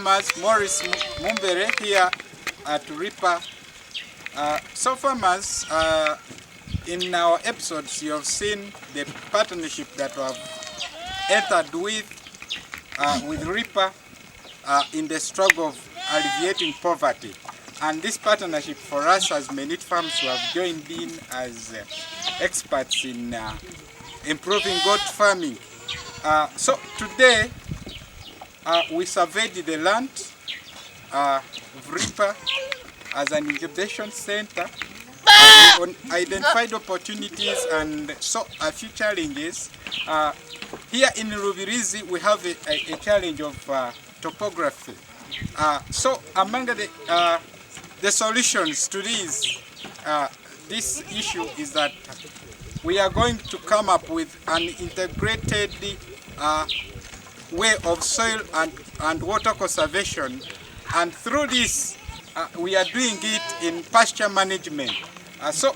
Morris Mumbere here at RIPA. So farmers, in our episodes you have seen the partnership that we have entered with RIPA in the struggle of alleviating poverty. And this partnership for us as many farms who have joined in as experts in improving goat farming. So today we surveyed the land of RIPA as an incubation center. We identified opportunities and saw a few challenges. Here in Rubirizi we have a challenge of topography. So among the solutions to this issue is that we are going to come up with an integrated way of soil and water conservation, and through this we are doing it in pasture management. So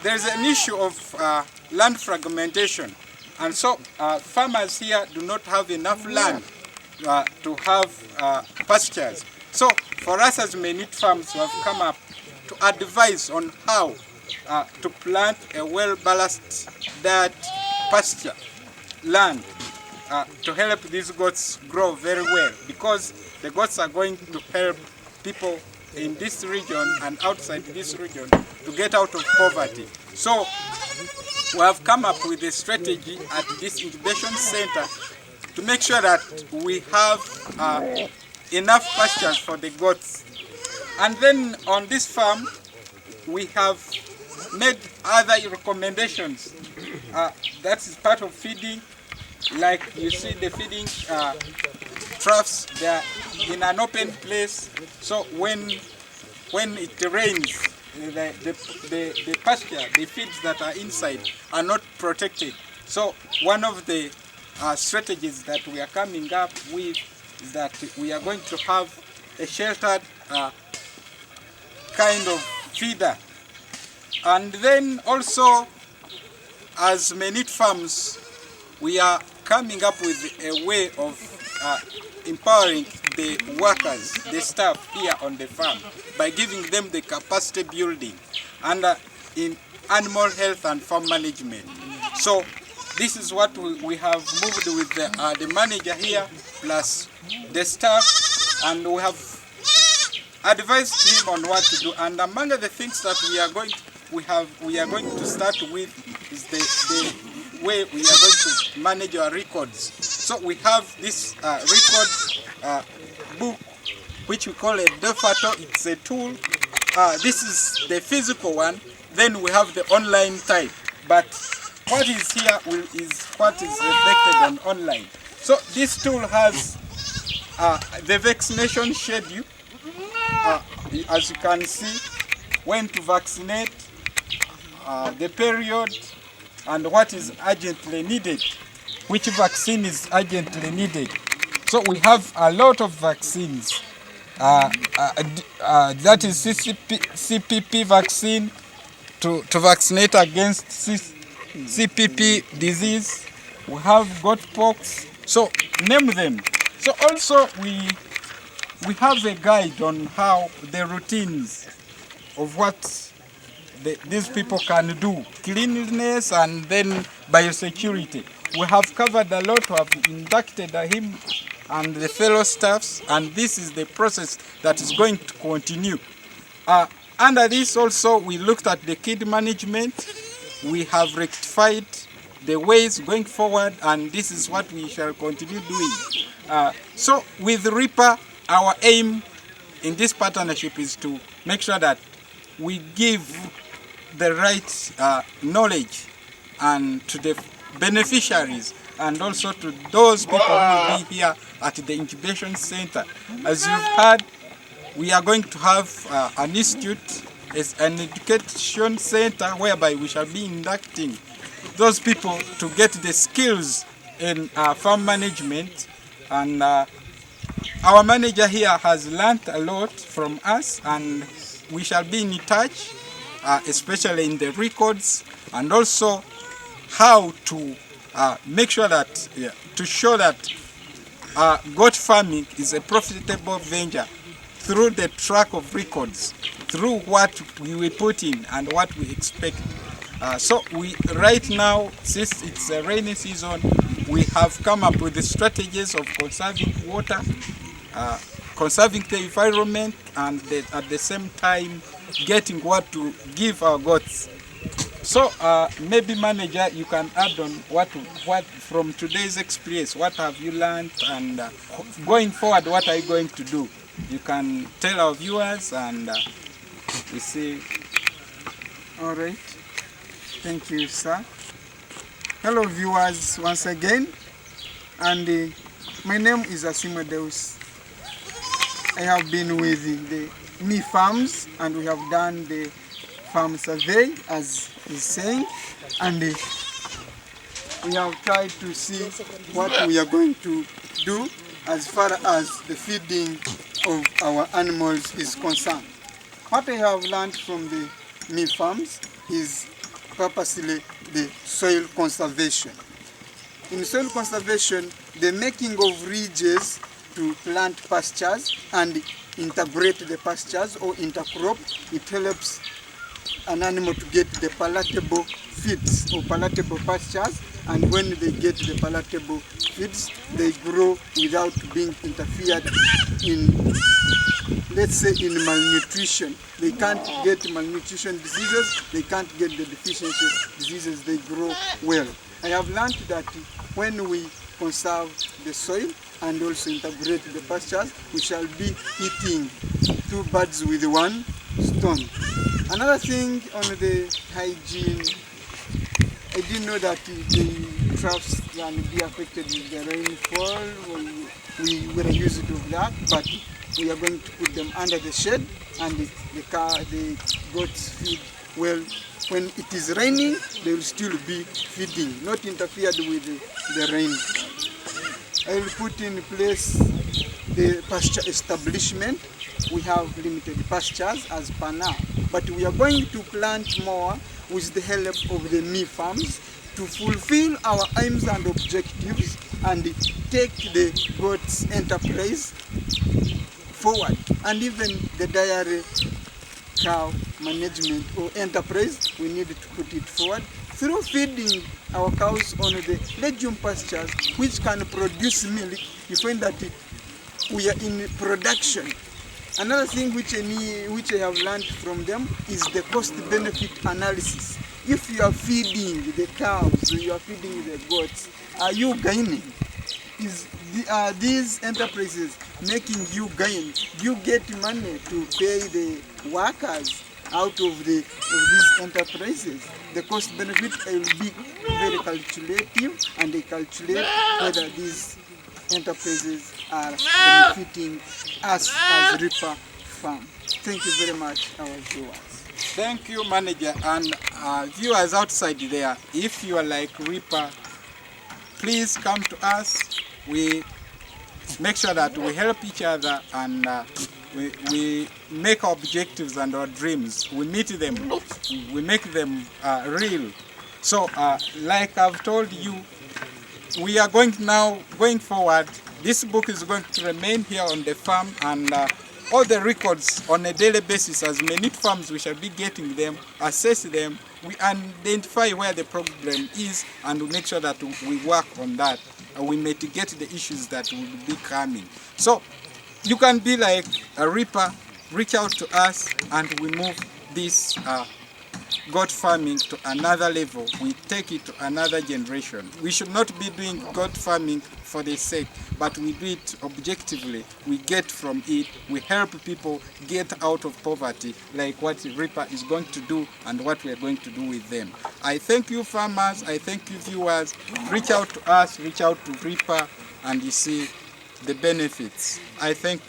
there is an issue of land fragmentation, and so farmers here do not have enough land to have pastures. So for us as Menit Farms, we have come up to advise on how to plant a well-balanced diet pasture land to help these goats grow very well, because the goats are going to help people in this region and outside this region to get out of poverty. So we have come up with a strategy at this incubation center to make sure that we have enough pastures for the goats. And then on this farm we have made other recommendations. That is part of feeding. Like you see the feeding troughs, they are in an open place, so when it rains, the pasture, the feeds that are inside are not protected. So one of the strategies that we are coming up with is that we are going to have a sheltered kind of feeder. And then also, as Menit Farms, we are coming up with a way of empowering the workers, the staff here on the farm, by giving them the capacity building and in animal health and farm management. So this is what we have moved with the manager here plus the staff, and we have advised him on what to do. And among the things that we are going to start with is the way we are going to manage our records. So we have this record book, which we call a DeFato. It's a tool. This is the physical one. Then we have the online type. But what is here is what is reflected on online. So this tool has the vaccination schedule. As you can see, when to vaccinate, the period, and what is urgently needed, which vaccine is urgently needed. So we have a lot of vaccines. That is CPP vaccine to vaccinate against CPP disease. We have goat pox. So name them. So also we have a guide on how the routines of what these people can do, cleanliness and then biosecurity. We have covered a lot. We have inducted him and the fellow staffs, and this is the process that is going to continue. Under this also, we looked at the kid management. We have rectified the ways going forward, and this is what we shall continue doing. So with RIPA, our aim in this partnership is to make sure that we give the right knowledge and to the beneficiaries, and also to those people who will be here at the incubation center. As you've heard, we are going to have an institute, an education center, whereby we shall be inducting those people to get the skills in farm management. And our manager here has learned a lot from us, and we shall be in touch, especially in the records, and also how to make sure that, to show that goat farming is a profitable venture through the track of records, through what we put in and what we expect. So we right now, since it's a rainy season, we have come up with the strategies of conserving water, conserving the environment, and at the same time getting what to give our goats. So maybe manager, you can add on what from today's experience, what have you learned, and going forward, what are you going to do? You can tell our viewers, and we see. All right. Thank you, sir. Hello, viewers, once again. And my name is Asima Deus. I have been with the Me Farms, and we have done the farm survey, as he's saying, and we have tried to see what we are going to do as far as the feeding of our animals is concerned. What I have learned from the Me Farms is purposely the soil conservation. In soil conservation, the making of ridges to plant pastures and integrate the pastures or intercrop, it helps an animal to get the palatable feeds or palatable pastures, and when they get the palatable feeds, they grow without being interfered in, let's say, in malnutrition. They can't get malnutrition diseases, they can't get the deficiency diseases, they grow well. I have learned that when we conserve the soil and also integrate the pastures, we shall be hitting two birds with one stone. Another thing on the hygiene, I didn't know that the crops can be affected with the rainfall. We were used to that, but we are going to put them under the shade, and the goats feed well. When it is raining, they will still be feeding, not interfered with the rain. I will put in place the pasture establishment. We have limited pastures as per now, but we are going to plant more with the help of the Me Farms to fulfill our aims and objectives and take the goats enterprise forward, and even the dairy cow management or enterprise, we need to put it forward through feeding our cows on the legume pastures, which can produce milk. You find that we are in production. Another thing which I have learned from them is the cost-benefit analysis. If you are feeding the cows or you are feeding the goats, are you gaining? Are these enterprises making you gain? Do you get money to pay the workers out of these enterprises? The cost benefit will be very calculative, and they calculate whether these enterprises are benefiting us as Reaper Farm. Thank you very much, our viewers. Thank you, manager, and viewers outside there. If you are like Reaper, please come to us. We make sure that we help each other, and we make our objectives and our dreams. We meet them. We make them real. So, like I've told you, we are going forward. This book is going to remain here on the farm, and all the records on a daily basis, as many farms, we shall be getting them, assess them, we identify where the problem is, and we make sure that we work on that. We mitigate the issues that will be coming. So you can be like a Reaper, reach out to us, and we move this goat farming to another level. We take it to another generation. We should not be doing goat farming for the sake, but we do it objectively. We get from it. We help people get out of poverty, like what Reaper is going to do and what we are going to do with them. I thank you, farmers. I thank you, viewers. Reach out to us, reach out to Reaper, and you see the benefits. I thank you.